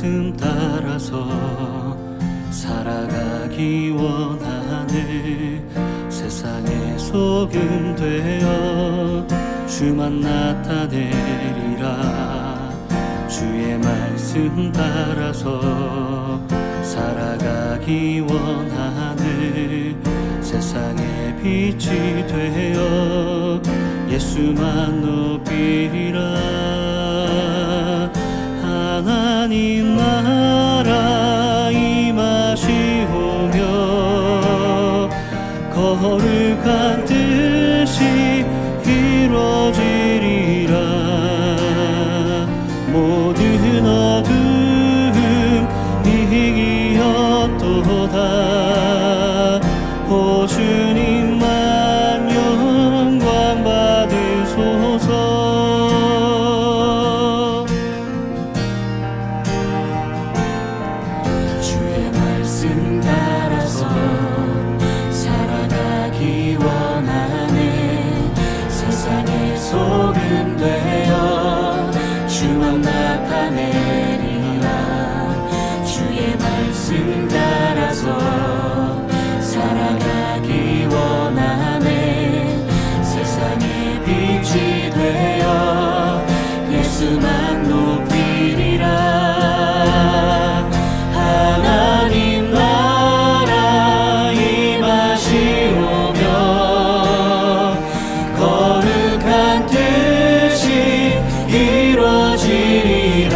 말씀 따라서 살아가기 원하네. 세상의 소금 되어 주만 나타내리라. 주의 말씀 따라서 살아가기 원하네. 세상의 빛이 되어 예수만 높이리라. 하나님 나라 임하시오며 거룩한 뜻이 이루어지리라. 모든 어둠 이기었도다. 오 주님만 영광 받으소서. 주의 말씀 따라서 살아가기 원하네. 세상의 소금 되어 주만 나타내리라. 주의 말씀 따라서 살아가기 원하네. 세상의 빛이 되어 예수만 높이리라. 하나님 나라 임하시오며 거룩한 뜻이 이루어지리라.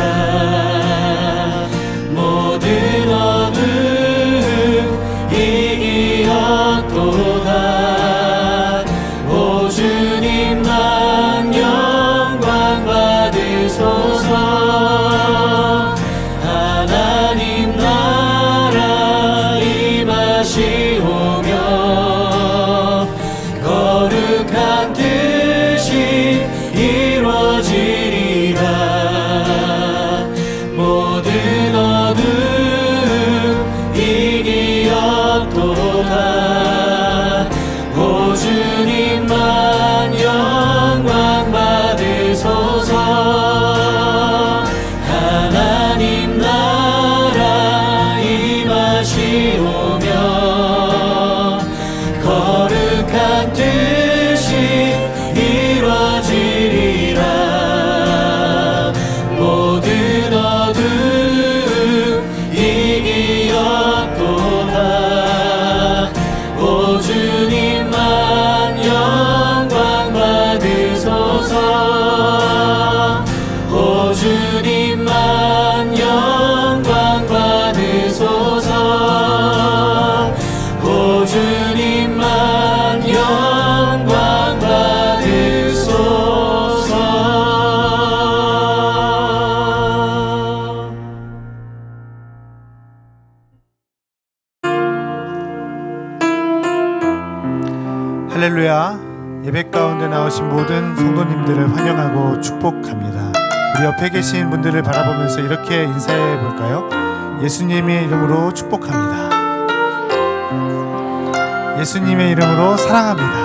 모든 어둠 이기었도다. 오 주님만 영광 받으소서. 하나님 나라 임하시오며 거룩한 뜻이 이루어지리라. 모든 어둠 이기었도다. 오 주님만 영광 받으소서. 하나님 나라 임하시오며 거룩한 뜻이 이루어지리라. 모든 어둠 이기었도다. 오 주님만 영광 받으소서. 오 주님만 영광 받으소서. 오 주님만 영광 받으소서. 할렐루야. 예배 가운데 나오신 모든 성도님들을 환영하고 축복합니다. 우리 옆에 계신 분들을 바라보면서 이렇게 인사해 볼까요? 예수님의 이름으로 축복합니다. 예수님의 이름으로 사랑합니다.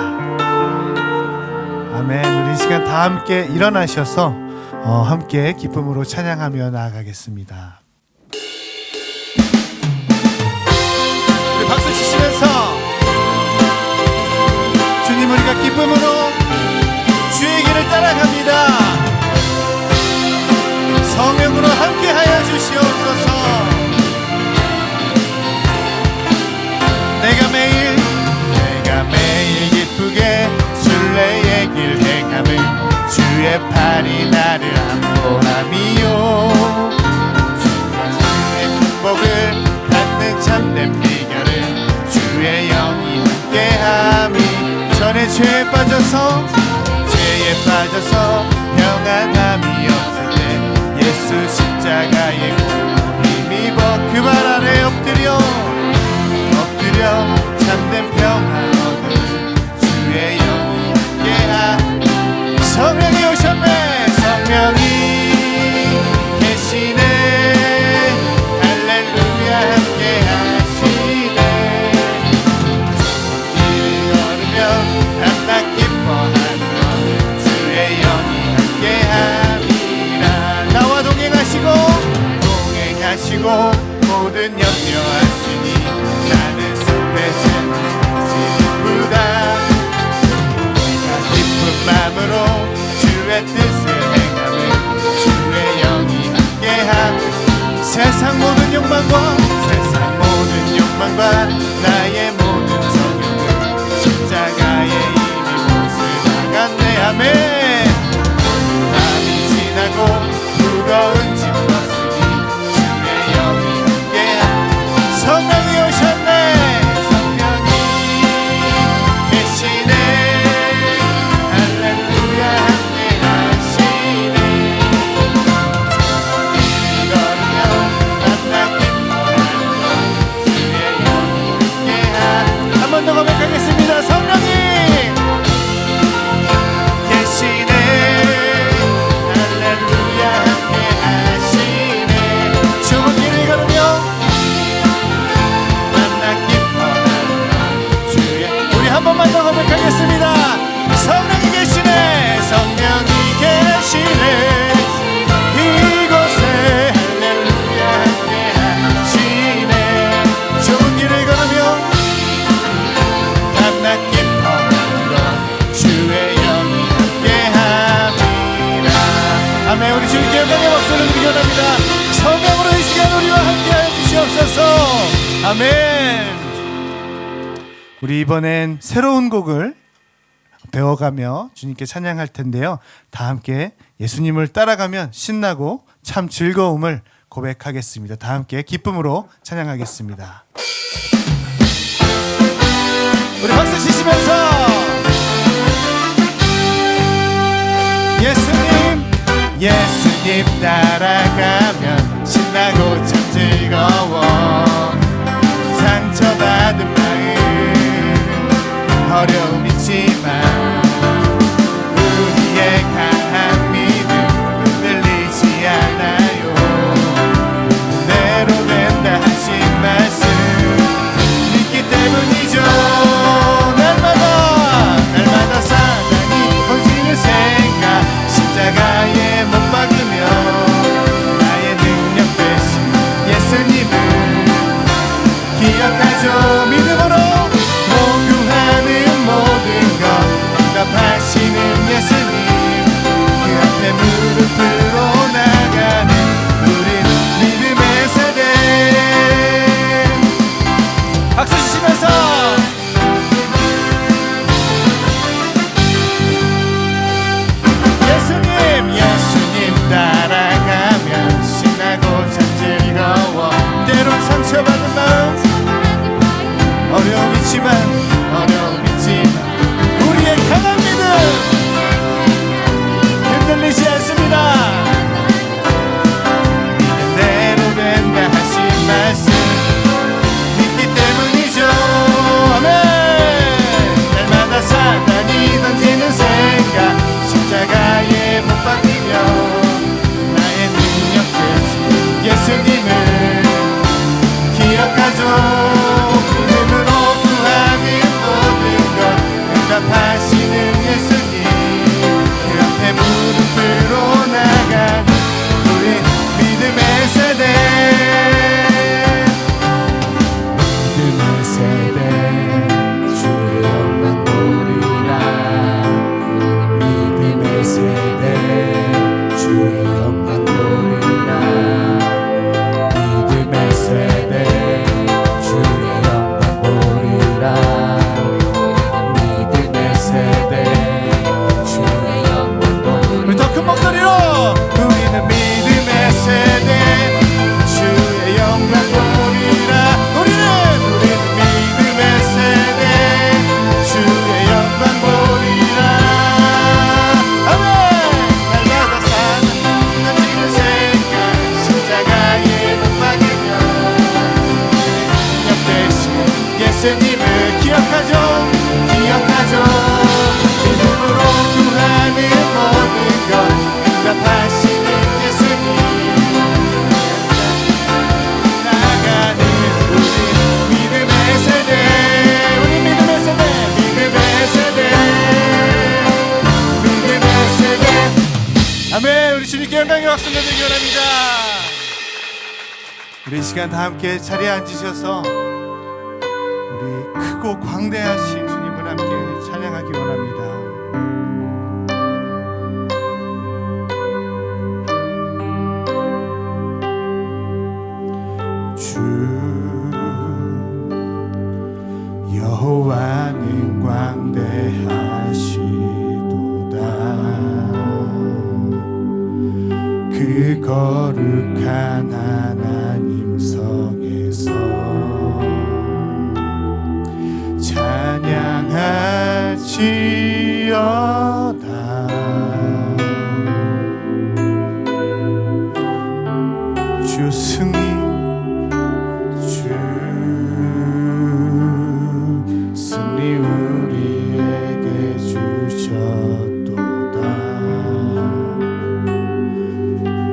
아멘. 우리 이 시간 다 함께 일어나셔서 함께 기쁨으로 찬양하며 나아가겠습니다. 우리 박수 치시면서 주님, 우리가 기쁨으로 주의 길을 따라갑니다. 성령으로 함께하여 주시옵소서. 내가 매일 기쁘게 순례의 길 행함을 주의 팔이 나를 안보함이요. 주의 축복을 갖는 참된 비결은 주의 영이 함께함이. 전에 죄에 빠져서 평안함이 없을 때 예수 십자가의 힘입어 그 발 아래 엎드려 참된 평안 얻을 주의 영이 함께한. 성령이 오셨네. 성령이 계시네. 할렐루야 함께하시네. 길 걸으며 밤낮 기뻐하는 주의 영이 함께함이라. 나와 동행하시고 아시고 모든 염려하시니 나는 습해진 지부다. 기쁜 마음으로 주의 뜻을 행하며 주의 영이 함께함. 세상 모든 욕망과 나의 모든 정욕을 십자가에 이미 못을 박았네. 아멘. 밤이 지나고 무거운 짐 벗으니 주의 영이 함께함. 성령이 오셨네. 성령이 계시네. 할렐루야 함께하시네. 걸으며 만나 기뻐하며 주의 영이 함께함. 한 번 더 고백하겠습니다. 성령이 계시네. 할렐루야 함께하시네. 좁은 길을 걸으며 만나 기뻐하며 주의. 우리 한 번만 더 고백하겠습니다. 성령이 계시네. 성령이 계시네. 이곳에 할렐루야 함께하시네. 좁은 길을 걸으며 만나 기뻐하며 주의 영이 함께함이라. 아멘. 우리 주님께 영광의 박수를 드리기 원합니다. 성령으로 이 시간 우리와 함께하여 주시옵소서. 아멘. 우리 이번엔 새로운 곡을 배워가며 주님께 찬양할 텐데요. 다 함께 예수님을 따라가면 신나고 참 즐거움을 고백하겠습니다. 다 함께 기쁨으로 찬양하겠습니다. 우리 박수 치시면서 예수님 따라가면 신나고 참 즐거워. 상처받은 마음 어려움 있지만 우리의 강한 믿음 흔들리지 않아요. 대로 된다 하신 말씀 믿기 때문이죠. 날마다 사단이 던지는 생각 십자가에 못 박으며 나의 능력 되신 예수님을 기억하죠. 믿음으로 요구하는 모든 것 응답하시는 예수님, 그 앞에 무릎 들어 나가는 우린 믿음의 세대. 박수 치시면서 예수님 따라가면 신나고 참 즐거워. 때론 상처받은 마음 어려움 있지만 우리의 강한 믿음 흔들리지 않습니다. 믿는 대로 된다 하신 말씀 믿기 때문이죠. 아멘. 날마다 사단이 던지는 생각 십자가에 못 박히며 나의 능력 되신 예수님을 기억하죠. 믿음으로 구하는 모든 것 응답하시는 예수님, 그 앞에 무릎 들어 나간 우리 믿음의 세대. 믿음의 세대 주의 영광 보리라. 믿음의 세대 주의 영광 보리라. 믿음의 세대 주의 영광 보리라. 믿음의 세대 주의 영광 보리라. 우리 더 큰 목소리로 우리는 믿음의 세대 주의 영광 보리라. 우리는 믿음의 세대 주의 영광 보리라. 아멘. 날마다 사는 던지는 생각 십자가에 못 박으며 능력 되신 예수님을 기억하죠. 믿음으로 구하는 모든 것 응답하시는 예수님, 나가는 우리 믿음의 세대. 우리 믿음의 세대. 아멘. 우리 주님께 영광의 박수 드리기 원합니다. 우리 이 시간 다 함께 자리에 앉으셔서 우리 크고 광대하신 주님을 함께 찬양하기 원합니다. 주 여호와는 광대하시도다. 그 거룩한 하나님 성에서 찬양할지어다. 주 승리 우리에게 주셨도다.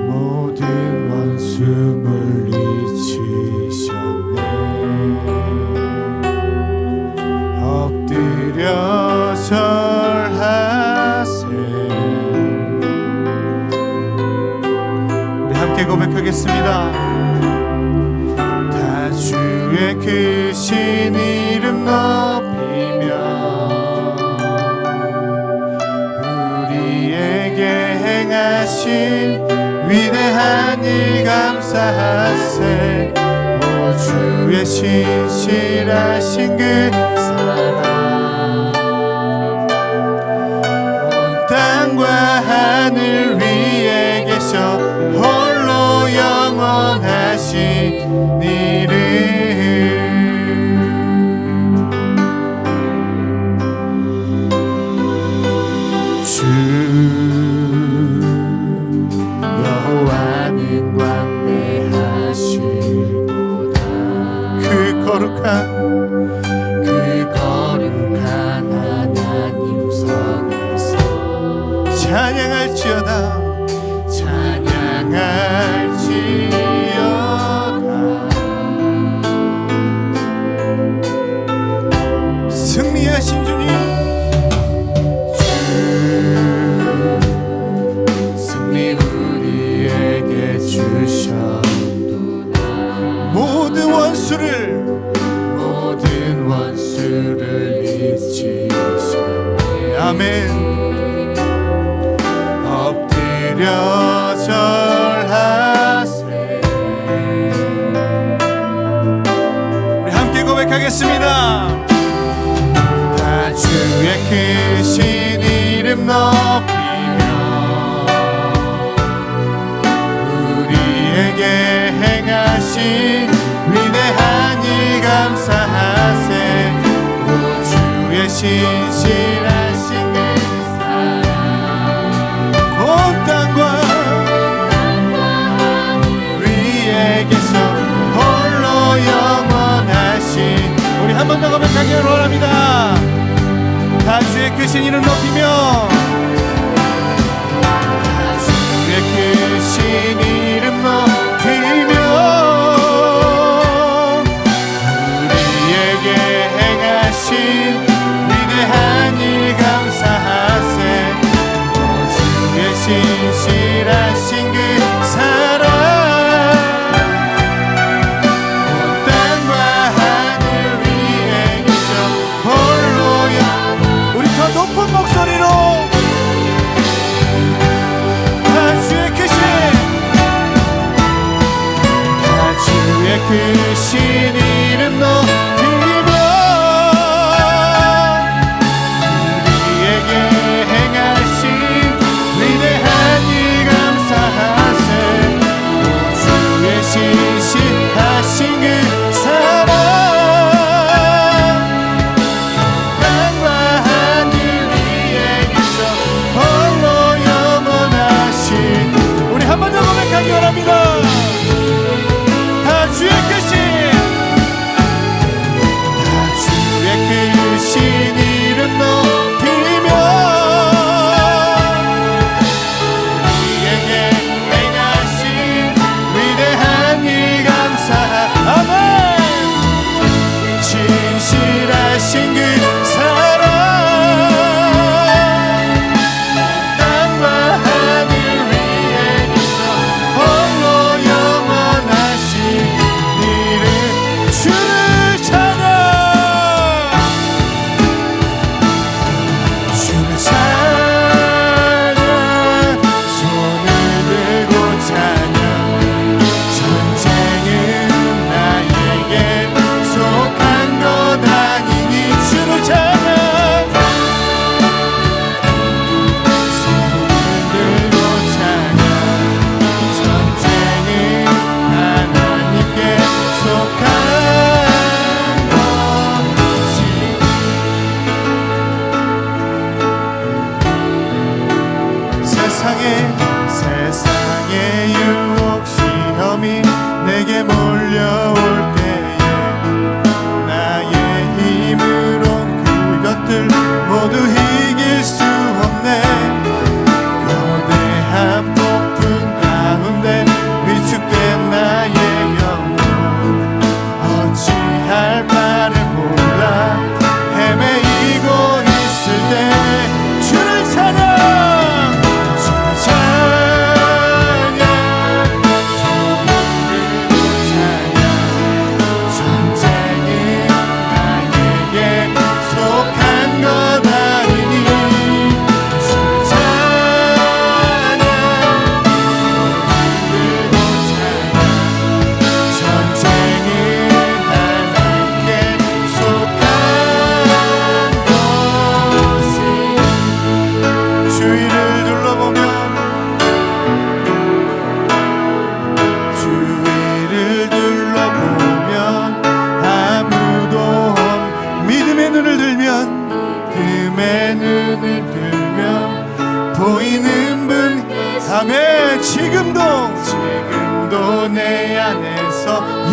모든 원수 물리치셨네. 엎드려 절하세. 우리 함께 고백하겠습니다. 다 주의 크신 이름 높이며 우리에게 행하신 위대한 일 감사하세. 오 주의 신실하신 그 사랑 온 땅과 하늘 위에 계셔 홀로 영원하신 이름. 주 여호와는 광대하시도다. 그 거룩한 하나님 성에서 찬양할지어다. 승리하신 주님, 승리 우리에게 주셨도다. 모든 원수를 이치셨네. 아멘. 엎드려 절하세. 우리 함께 고백하겠습니다. 다 주의 크신 이름 높이며 우리에게 행하신 위대한 일 감사하세. 오 주의 신실하신 그 사랑 온 땅과 위에 계셔 홀로 영원하신. 우리 한 번 더 고백하기 원합니다. 다 주의 크신 이름 높이며 다 주의 크신 이름 높이며 우리에게 행하신 위대한 일 감사하세. 오 주의 신실하신 그 사랑 온 땅과 하늘 위에 계셔 홀로 영원. 우리 더 높은 목소리로 다 주의 크신 이름 높이며 우리에게 행하신 위대한 일 감사하세. 오 주의 신실하신 그 사랑 땅과 하늘 위에 계셔 홀로 영원하신. 우리 한 번 더 고백하기 원합니다. 다 주의 크신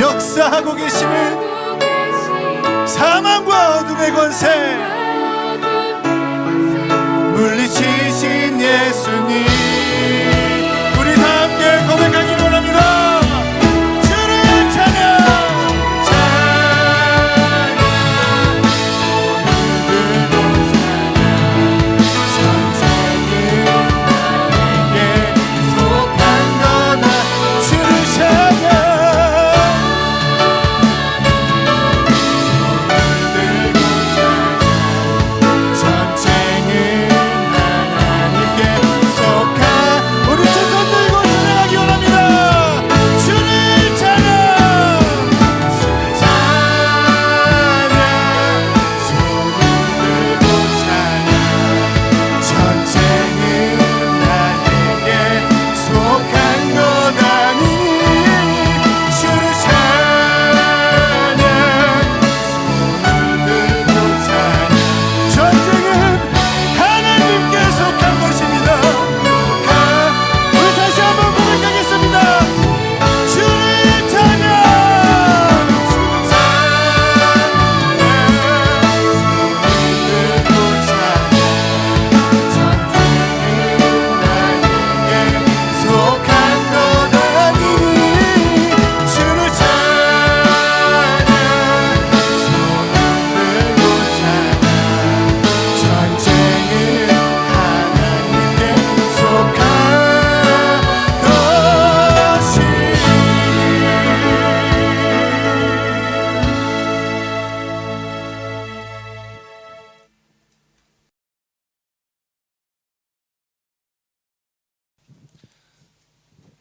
역사하고 계시는 사망과 어둠의 권세 물리치신 예수님, 우리 다 함께 고백하기 원합니다. 주를 찬양, 찬양, 손을 들고 찬양. 전쟁은 나에게 속한 거다. 주를 찬양,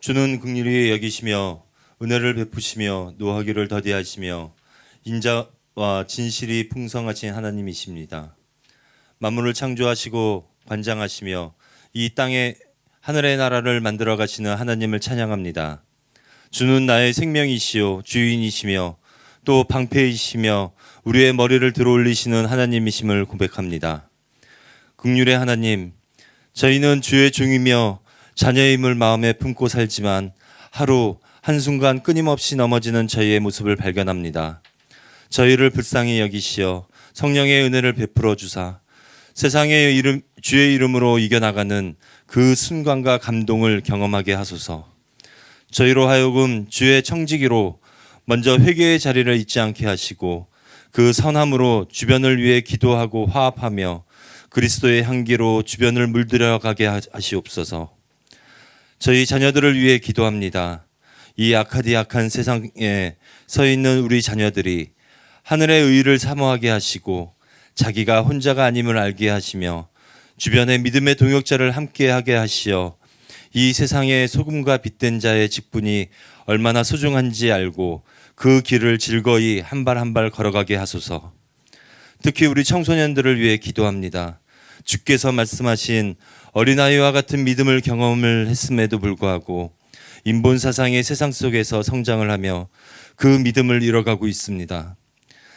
주는 긍휼히 여기시며 은혜를 베푸시며 노하기를 더디하시며 인자와 진실이 풍성하신 하나님이십니다. 만물을 창조하시고 관장하시며 이 땅에 하늘의 나라를 만들어 가시는 하나님을 찬양합니다. 주는 나의 생명이시요 주인이시며 또 방패이시며 우리의 머리를 들어올리시는 하나님이심을 고백합니다. 긍휼의 하나님, 저희는 주의 종이며 자녀임을 마음에 품고 살지만 하루 한순간 끊임없이 넘어지는 저희의 모습을 발견합니다. 저희를 불쌍히 여기시어 성령의 은혜를 베풀어 주사 세상의 주의 이름으로 이겨나가는 그 순간과 감동을 경험하게 하소서. 저희로 하여금 주의 청지기로 먼저 회개의 자리를 잊지 않게 하시고 그 선함으로 주변을 위해 기도하고 화합하며 그리스도의 향기로 주변을 물들여가게 하시옵소서. 저희 자녀들을 위해 기도합니다. 이 악하디악한 세상에 서 있는 우리 자녀들이 하늘의 의를 사모하게 하시고 자기가 혼자가 아님을 알게 하시며 주변의 믿음의 동역자를 함께하게 하시어 이 세상의 소금과 빛된 자의 직분이 얼마나 소중한지 알고 그 길을 즐거이 한 발 한 발 걸어가게 하소서. 특히 우리 청소년들을 위해 기도합니다. 주께서 말씀하신 어린아이와 같은 믿음을 경험을 했음에도 불구하고 인본사상의 세상 속에서 성장을 하며 그 믿음을 잃어가고 있습니다.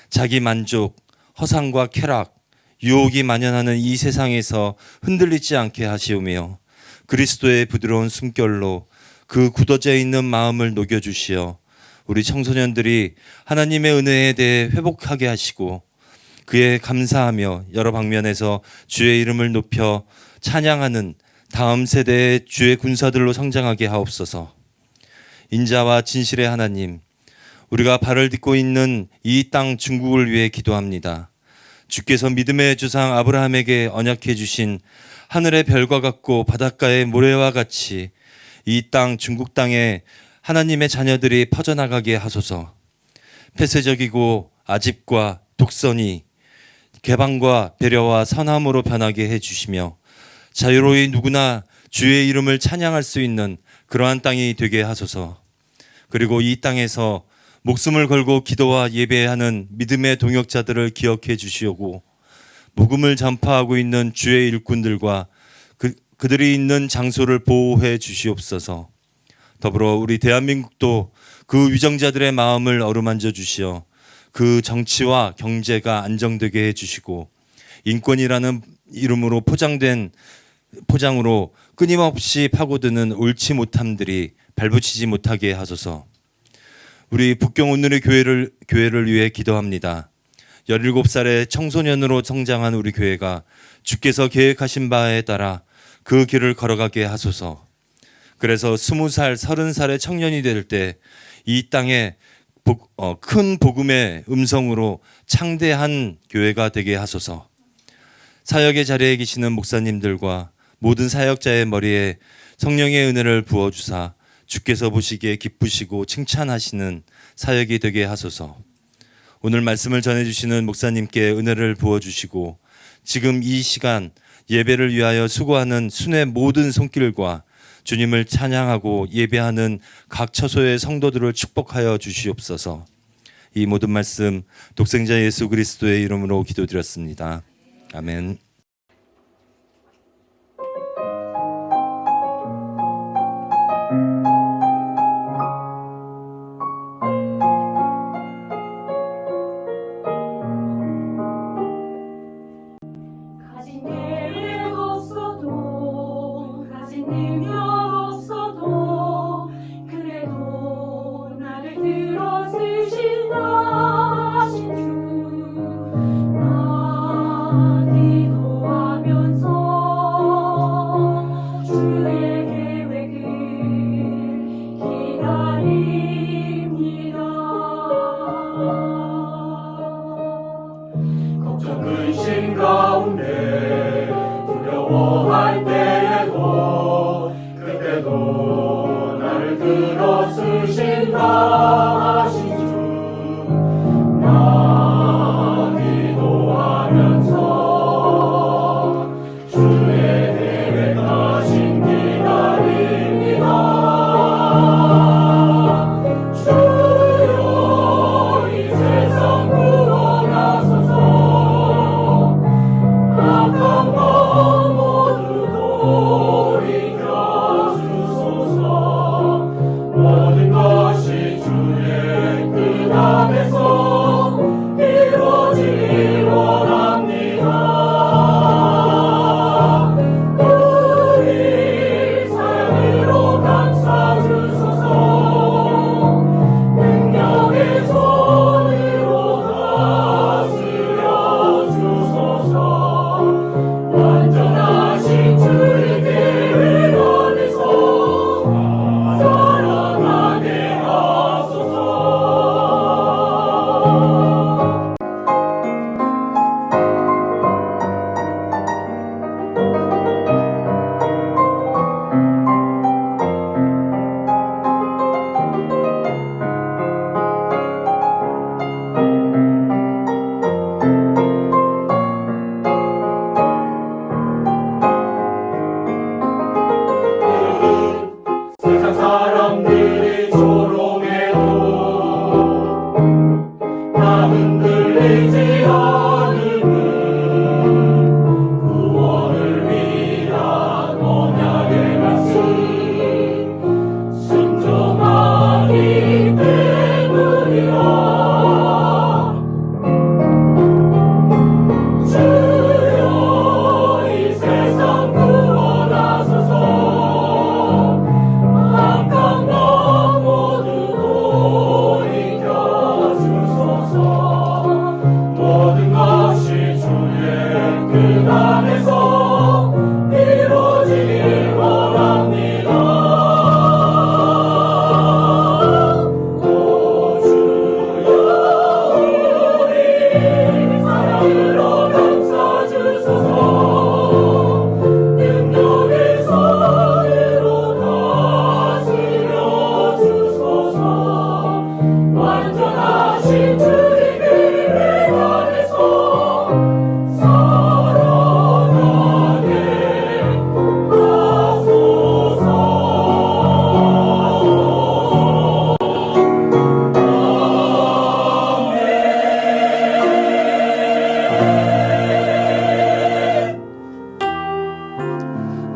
자기 만족, 허상과 쾌락, 유혹이 만연하는 이 세상에서 흔들리지 않게 하시오며 그리스도의 부드러운 숨결로 그 굳어져 있는 마음을 녹여주시어 우리 청소년들이 하나님의 은혜에 대해 회복하게 하시고 그에 감사하며 여러 방면에서 주의 이름을 높여 찬양하는 다음 세대의 주의 군사들로 성장하게 하옵소서. 인자와 진실의 하나님, 우리가 발을 딛고 있는 이 땅 중국을 위해 기도합니다. 주께서 믿음의 주상 아브라함에게 언약해 주신 하늘의 별과 같고 바닷가의 모래와 같이 이 땅 중국 땅에 하나님의 자녀들이 퍼져나가게 하소서. 폐쇄적이고 아집과 독선이 개방과 배려와 선함으로 변하게 해주시며 자유로이 누구나 주의 이름을 찬양할 수 있는 그러한 땅이 되게 하소서. 그리고 이 땅에서 목숨을 걸고 기도와 예배하는 믿음의 동역자들을 기억해 주시오고 복음을 전파하고 있는 주의 일꾼들과 그들이 있는 장소를 보호해 주시옵소서. 더불어 우리 대한민국도 그 위정자들의 마음을 어루만져 주시어 그 정치와 경제가 안정되게 해주시고 인권이라는 이름으로 포장으로 끊임없이 파고드는 옳지 못함들이 발붙이지 못하게 하소서. 우리 북경 오늘의 교회를 위해 기도합니다. 17살의 청소년으로 성장한 우리 교회가 주께서 계획하신 바에 따라 그 길을 걸어가게 하소서. 그래서 20살, 30살의 청년이 될 때 이 땅에 큰 복음의 음성으로 창대한 교회가 되게 하소서. 사역의 자리에 계시는 목사님들과 모든 사역자의 머리에 성령의 은혜를 부어주사 주께서 보시기에 기쁘시고 칭찬하시는 사역이 되게 하소서. 오늘 말씀을 전해주시는 목사님께 은혜를 부어주시고 지금 이 시간 예배를 위하여 수고하는 순회 모든 손길과 주님을 찬양하고 예배하는 각 처소의 성도들을 축복하여 주시옵소서. 이 모든 말씀 독생자 예수 그리스도의 이름으로 기도드렸습니다. 아멘. 가진 계획 없어도 가진 능력 없어도 그래도 나를 들어 쓰신다 하신 주 나 기도하면서 주의 계획을 기다립니다. 걱정 근심 가운데 두려워할 때에도 그때도 나를 들어 쓰신다 하신 주 나 기도하면서 주의 계획하신 기다립니다. 주여 이 세상 구원하소서. 악한 것 모두 돌이켜 주소서. 모든 것이 주의 뜻 안에서 이루어지길 원합니다. 우리 사랑으로 감싸 주소서. 능력의 손으로 다스려 주소서. 완전하신 주의 계획 안에서 살아가게 하소서. 세상 사람들이 조롱해도 나 흔들리지 않음은 구원을 위한 언약의 말씀 순종하기 때문이라. 주여 이 세상 구원하소서. 악한 것 모두 돌이켜 주소서. 모든 것이 주의 뜻 안에서 이루어지길 원합니다. 오 주여 우리 사랑으로 감싸 주소서. 능력의 손으로 다스려 주소서. 완전하신 주의 계획 안에서 살아가게 하소서.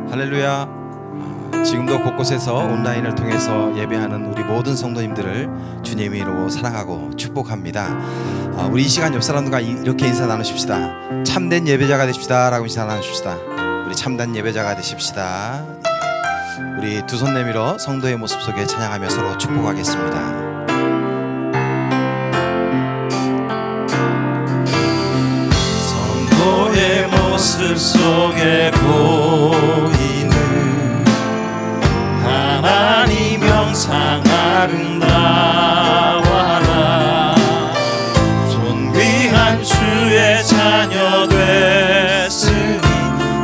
할렐루야. 지금도 곳곳에서 온라인을 통해서 예배하는 우리 모든 성도님들을 주님의 이름으로 사랑하고 축복합니다. 우리 이 시간 옆 사람들과 이렇게 인사 나누십시다. 참된 예배자가 되십시다 라고 인사 나누십시다. 우리 참된 예배자가 되십시다. 우리 두 손 내밀어 성도의 모습 속에 찬양하며 서로 축복하겠습니다. 모습 속에 보이는 하나님 영상 아름다워라. 존귀한 주의 자녀 됐으니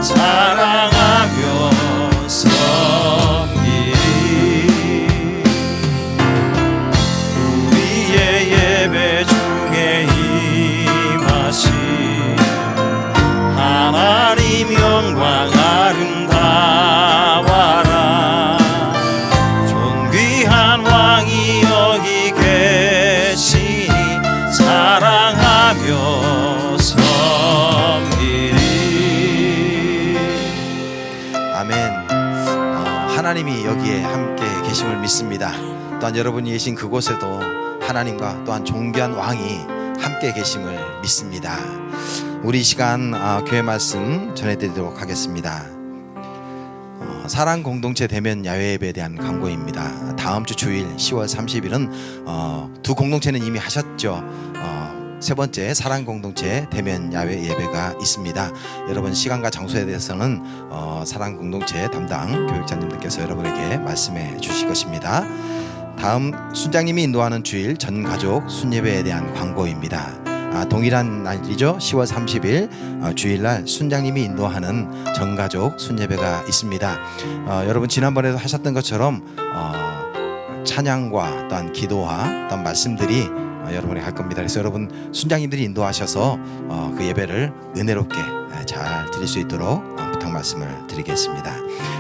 사랑하며 섬기리. 우리의 예배 중에 임하신 하나님 영광 아름다워라. 존귀한 왕이 여기 계시니 사랑하며 섬기리. 아멘. 하나님이 여기에 함께 계심을 믿습니다. 또한 여러분이 계신 그곳에도 하나님과 또한 존귀한 왕이 함께 계심을 믿습니다. 우리 이 시간 교회 말씀 전해드리도록 하겠습니다. 사랑 공동체 대면 야외 예배에 대한 광고입니다. 다음 주 주일 10월 30일은 두 공동체는 이미 하셨죠. 세 번째 사랑 공동체 대면 야외 예배가 있습니다. 여러분 시간과 장소에 대해서는 사랑 공동체 담당 교육자님들께서 여러분에게 말씀해 주실 것입니다. 다음 순장님이 인도하는 주일 전 가족 순예배에 대한 광고입니다. 동일한 날이죠. 10월 30일 주일날 순장님이 인도하는 전가족 순예배가 있습니다. 여러분 지난번에도 하셨던 것처럼 찬양과 또한 기도와 또한 말씀들이 여러분이 할 겁니다. 그래서 여러분 순장님들이 인도하셔서 그 예배를 은혜롭게 잘 드릴 수 있도록 부탁 말씀을 드리겠습니다.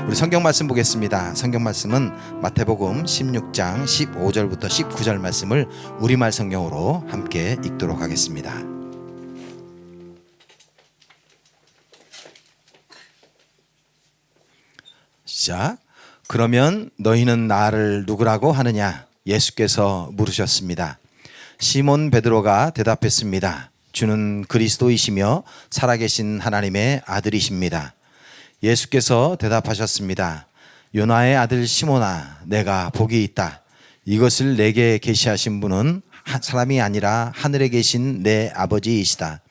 우리 성경 말씀 보겠습니다. 성경 말씀은 마태복음 16장 15절부터 19절 말씀을 우리말 성경으로 함께 읽도록 하겠습니다. 시작. 그러면 너희는 나를 누구라고 하느냐? 예수께서 물으셨습니다. 시몬 베드로가 대답했습니다. 주는 그리스도이시며 살아계신 하나님의 아들이십니다. 예수께서 대답하셨습니다. 요나의 아들 시몬아, 내가 복이 있다. 이것을 내게 계시하신 분은 사람이 아니라 하늘에 계신 내 아버지이시다.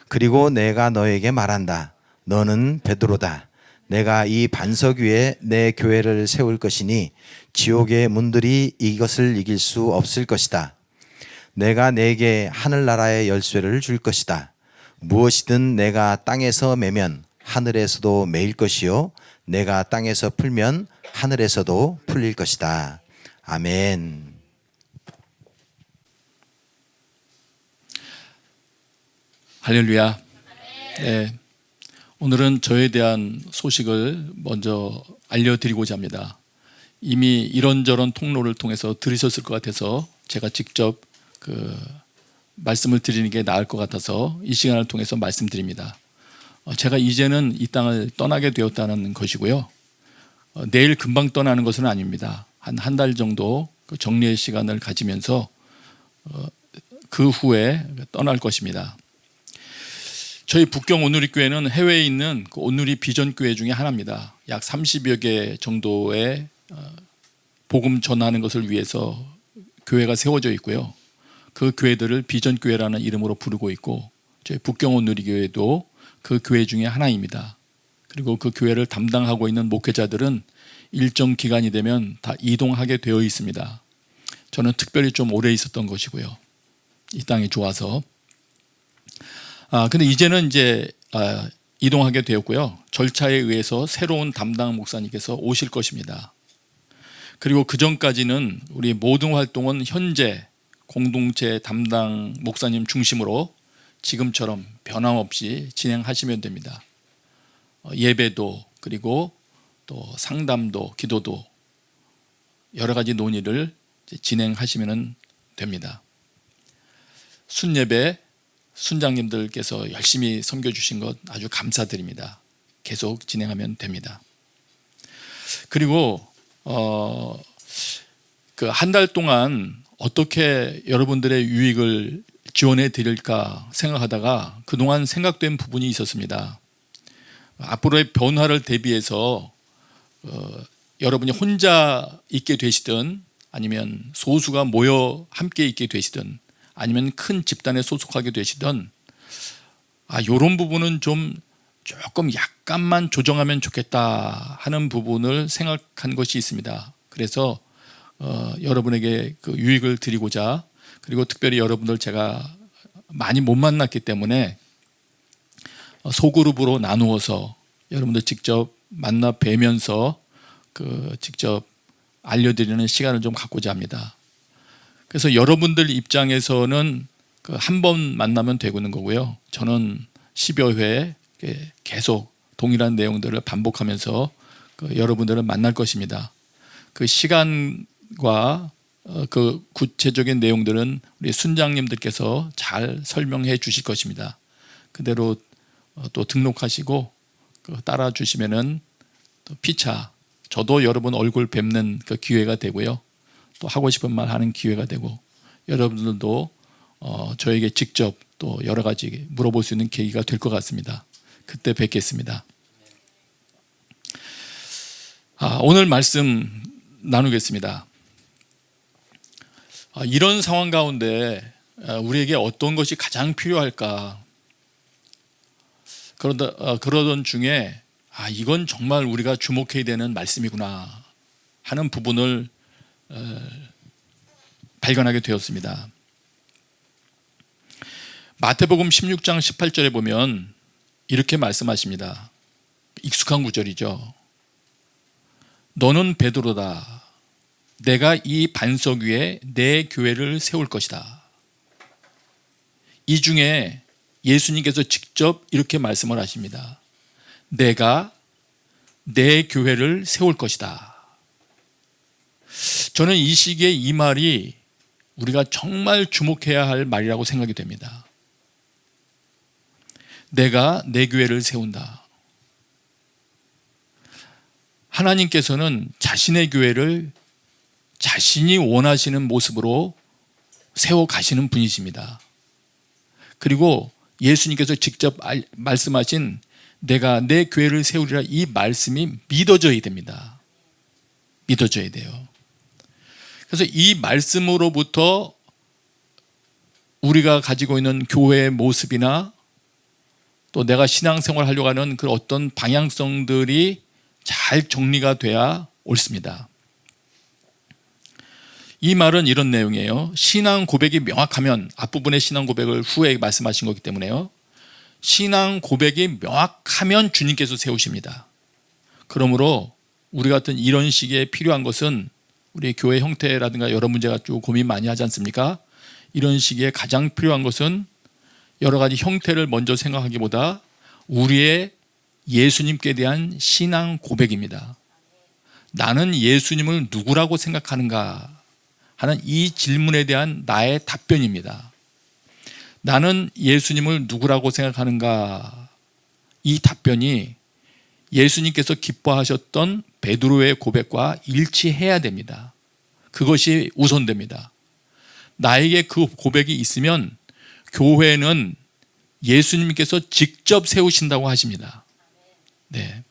그리고 내가 너에게 말한다. 너는 베드로다. 내가 이 반석 위에 내 교회를 세울 것이니 지옥의 문들이 이것을 이길 수 없을 것이다. 내가 내게 하늘나라의 열쇠를 줄 것이다. 무엇이든 내가 땅에서 매면 하늘에서도 매일 것이요 내가 땅에서 풀면 하늘에서도 풀릴 것이다. 아멘. 할렐루야. 네, 오늘은 저에 대한 소식을 먼저 알려드리고자 합니다. 이미 이런저런 통로를 통해서 들으셨을 것 같아서 제가 직접 말씀을 드리는 게 나을 것 같아서 이 시간을 통해서 말씀드립니다. 제가 이제는 이 땅을 떠나게 되었다는 것이고요. 내일 금방 떠나는 것은 아닙니다. 한 달 정도 정리의 시간을 가지면서 그 후에 떠날 것입니다. 저희 북경 온누리교회는 해외에 있는 그 온누리 비전교회 중에 하나입니다. 약 30여 개 정도의 복음 전하는 것을 위해서 교회가 세워져 있고요. 그 교회들을 비전교회라는 이름으로 부르고 있고 저희 북경 온누리교회도 그 교회 중에 하나입니다. 그리고 그 교회를 담당하고 있는 목회자들은 일정 기간이 되면 다 이동하게 되어 있습니다. 저는 특별히 좀 오래 있었던 것이고요. 이 땅이 좋아서. 근데 이제는 이동하게 되었고요. 절차에 의해서 새로운 담당 목사님께서 오실 것입니다. 그리고 그 전까지는 우리 모든 활동은 현재 공동체 담당 목사님 중심으로 지금처럼 변함없이 진행하시면 됩니다. 예배도 그리고 또 상담도 기도도 여러 가지 논의를 진행하시면 됩니다. 순예배 순장님들께서 열심히 섬겨주신 것 아주 감사드립니다. 계속 진행하면 됩니다. 그리고 그 한 달 동안 어떻게 여러분들의 유익을 지원해 드릴까 생각하다가 그동안 생각된 부분이 있었습니다. 앞으로의 변화를 대비해서 여러분이 혼자 있게 되시든 아니면 소수가 모여 함께 있게 되시든 아니면 큰 집단에 소속하게 되시든 이런 부분은 좀 조금 약간만 조정하면 좋겠다 하는 부분을 생각한 것이 있습니다. 그래서 여러분에게 그 유익을 드리고자, 그리고 특별히 여러분들 제가 많이 못 만났기 때문에 소그룹으로 나누어서 여러분들 직접 만나 뵈면서 그 직접 알려드리는 시간을 좀 갖고자 합니다. 그래서 여러분들 입장에서는 그 한 번 만나면 되는 거고요. 저는 10여 회 계속 동일한 내용들을 반복하면서 그 여러분들을 만날 것입니다. 그 시간과 그 구체적인 내용들은 우리 순장님들께서 잘 설명해 주실 것입니다. 그대로 또 등록하시고 따라 주시면은 또 피차 저도 여러분 얼굴 뵙는 그 기회가 되고요. 또 하고 싶은 말 하는 기회가 되고, 여러분들도 저에게 직접 또 여러 가지 물어볼 수 있는 계기가 될 것 같습니다. 그때 뵙겠습니다. 오늘 말씀 나누겠습니다. 이런 상황 가운데 우리에게 어떤 것이 가장 필요할까? 그러던 중에 이건 정말 우리가 주목해야 되는 말씀이구나 하는 부분을 발견하게 되었습니다. 마태복음 16장 18절에 보면 이렇게 말씀하십니다. 익숙한 구절이죠. 너는 베드로다. 내가 이 반석 위에 내 교회를 세울 것이다. 이 중에 예수님께서 직접 이렇게 말씀을 하십니다. 내가 내 교회를 세울 것이다. 저는 이 시기에 이 말이 우리가 정말 주목해야 할 말이라고 생각이 됩니다. 내가 내 교회를 세운다. 하나님께서는 자신의 교회를 자신이 원하시는 모습으로 세워 가시는 분이십니다. 그리고 예수님께서 직접 말씀하신 내가 내 교회를 세우리라, 이 말씀이 믿어져야 됩니다. 믿어져야 돼요. 그래서 이 말씀으로부터 우리가 가지고 있는 교회의 모습이나 또 내가 신앙생활 하려고 하는 그 어떤 방향성들이 잘 정리가 돼야 옳습니다. 이 말은 이런 내용이에요. 신앙 고백이 명확하면, 앞부분의 신앙 고백을 후에 말씀하신 거기 때문에요. 신앙 고백이 명확하면 주님께서 세우십니다. 그러므로 우리 같은 이런 시기에 필요한 것은, 우리 교회 형태라든가 여러 문제가 쭉 고민 많이 하지 않습니까? 이런 시기에 가장 필요한 것은 여러 가지 형태를 먼저 생각하기보다 우리의 예수님께 대한 신앙 고백입니다. 나는 예수님을 누구라고 생각하는가 하는 이 질문에 대한 나의 답변입니다. 나는 예수님을 누구라고 생각하는가, 이 답변이 예수님께서 기뻐하셨던 베드로의 고백과 일치해야 됩니다. 그것이 우선됩니다. 나에게 그 고백이 있으면 교회는 예수님께서 직접 세우신다고 하십니다. 네.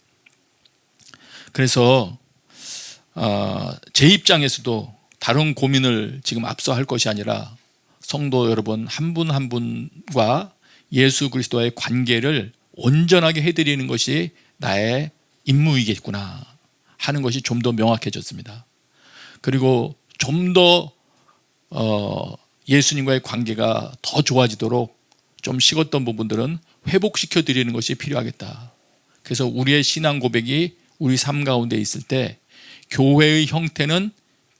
그래서 제 입장에서도 다른 고민을 지금 앞서 할 것이 아니라 성도 여러분 한 분 한 분과 예수 그리스도와의 관계를 온전하게 해드리는 것이 나의 임무이겠구나 하는 것이 좀 더 명확해졌습니다. 그리고 좀 더 예수님과의 관계가 더 좋아지도록 좀 식었던 부분들은 회복시켜 드리는 것이 필요하겠다. 그래서 우리의 신앙 고백이 우리 삶 가운데 있을 때 교회의 형태는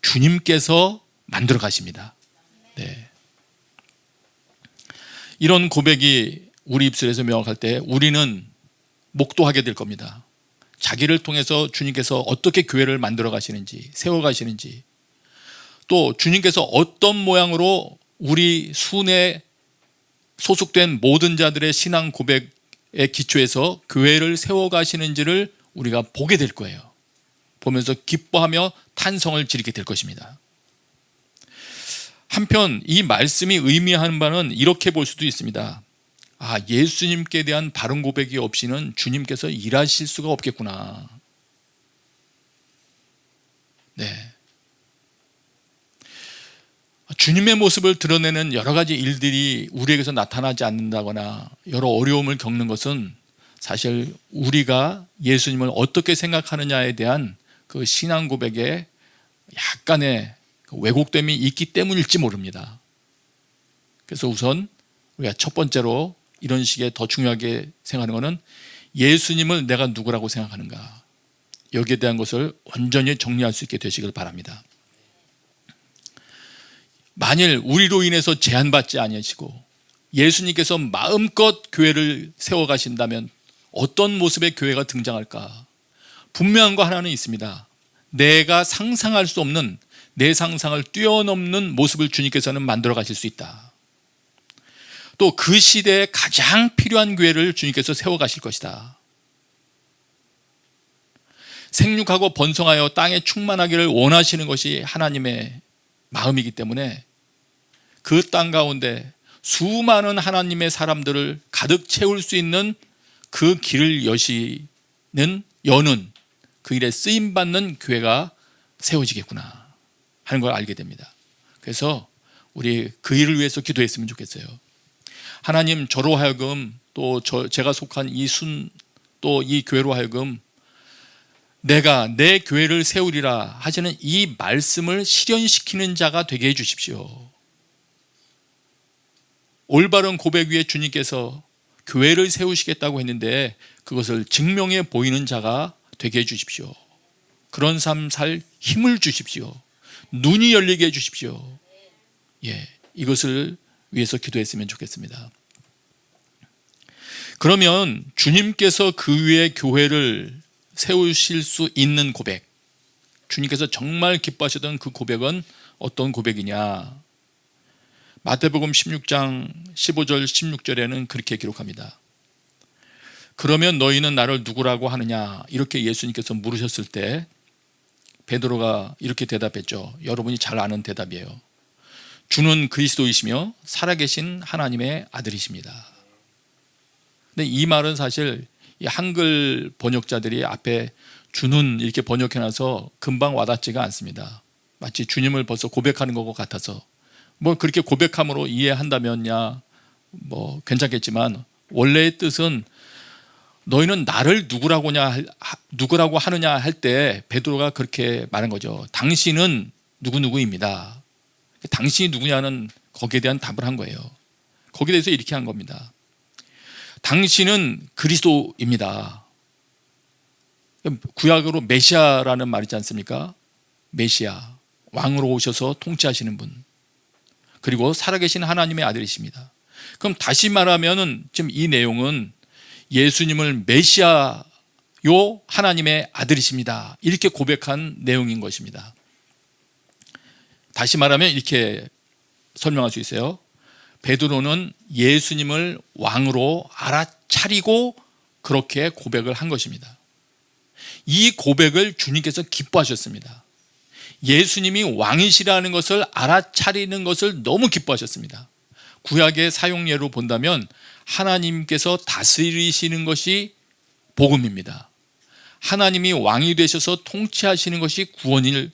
주님께서 만들어 가십니다. 네. 이런 고백이 우리 입술에서 명확할 때 우리는 목도하게 될 겁니다. 자기를 통해서 주님께서 어떻게 교회를 만들어 가시는지, 세워 가시는지, 또 주님께서 어떤 모양으로 우리 순에 소속된 모든 자들의 신앙 고백에 기초해서 교회를 세워 가시는지를 우리가 보게 될 거예요. 보면서 기뻐하며 탄성을 지르게 될 것입니다. 한편 이 말씀이 의미하는 바는 이렇게 볼 수도 있습니다. 예수님께 대한 바른 고백이 없이는 주님께서 일하실 수가 없겠구나. 네. 주님의 모습을 드러내는 여러 가지 일들이 우리에게서 나타나지 않는다거나 여러 어려움을 겪는 것은 사실 우리가 예수님을 어떻게 생각하느냐에 대한 그 신앙 고백에 약간의 왜곡됨이 있기 때문일지 모릅니다. 그래서 우선 우리가 첫 번째로 이런 식의 더 중요하게 생각하는 것은 예수님을 내가 누구라고 생각하는가, 여기에 대한 것을 완전히 정리할 수 있게 되시길 바랍니다. 만일 우리로 인해서 제한받지 아니하시고 예수님께서 마음껏 교회를 세워가신다면 어떤 모습의 교회가 등장할까? 분명한 거 하나는 있습니다. 내가 상상할 수 없는, 내 상상을 뛰어넘는 모습을 주님께서는 만들어 가실 수 있다. 또 그 시대에 가장 필요한 교회를 주님께서 세워 가실 것이다. 생육하고 번성하여 땅에 충만하기를 원하시는 것이 하나님의 마음이기 때문에 그 땅 가운데 수많은 하나님의 사람들을 가득 채울 수 있는 그 길을 여는 그 일에 쓰임받는 교회가 세워지겠구나 하는 걸 알게 됩니다. 그래서 우리 그 일을 위해서 기도했으면 좋겠어요. 하나님, 저로 하여금 또 제가 속한 또 이 교회로 하여금 내가 내 교회를 세우리라 하시는 이 말씀을 실현시키는 자가 되게 해 주십시오. 올바른 고백 위에 주님께서 교회를 세우시겠다고 했는데 그것을 증명해 보이는 자가 되게 해 주십시오. 그런 삶 살 힘을 주십시오. 눈이 열리게 해 주십시오. 이것을 위해서 기도했으면 좋겠습니다. 그러면 주님께서 그 위에 교회를 세우실 수 있는 고백, 주님께서 정말 기뻐하셨던 그 고백은 어떤 고백이냐? 마태복음 16장 15절 16절에는 그렇게 기록합니다. 그러면 너희는 나를 누구라고 하느냐? 이렇게 예수님께서 물으셨을 때 베드로가 이렇게 대답했죠. 여러분이 잘 아는 대답이에요. 주는 그리스도이시며 살아계신 하나님의 아들이십니다. 근데 이 말은 사실 이 한글 번역자들이 앞에 주는 이렇게 번역해놔서 금방 와닿지가 않습니다. 마치 주님을 벌써 고백하는 것 같아서 뭐 그렇게 고백함으로 이해한다면야 뭐 괜찮겠지만 원래의 뜻은 너희는 나를 누구라고 하느냐 할 때 베드로가 그렇게 말한 거죠. 당신은 누구누구입니다. 당신이 누구냐는 거기에 대한 답을 한 거예요. 거기에 대해서 이렇게 한 겁니다. 당신은 그리스도입니다. 구약으로 메시아라는 말 있지 않습니까? 메시아, 왕으로 오셔서 통치하시는 분, 그리고 살아계신 하나님의 아들이십니다. 그럼 다시 말하면 지금 이 내용은 예수님을 메시아요 하나님의 아들이십니다, 이렇게 고백한 내용인 것입니다. 다시 말하면 이렇게 설명할 수 있어요. 베드로는 예수님을 왕으로 알아차리고 그렇게 고백을 한 것입니다. 이 고백을 주님께서 기뻐하셨습니다. 예수님이 왕이시라는 것을 알아차리는 것을 너무 기뻐하셨습니다. 구약의 사용례로 본다면 하나님께서 다스리시는 것이 복음입니다. 하나님이 왕이 되셔서 통치하시는 것이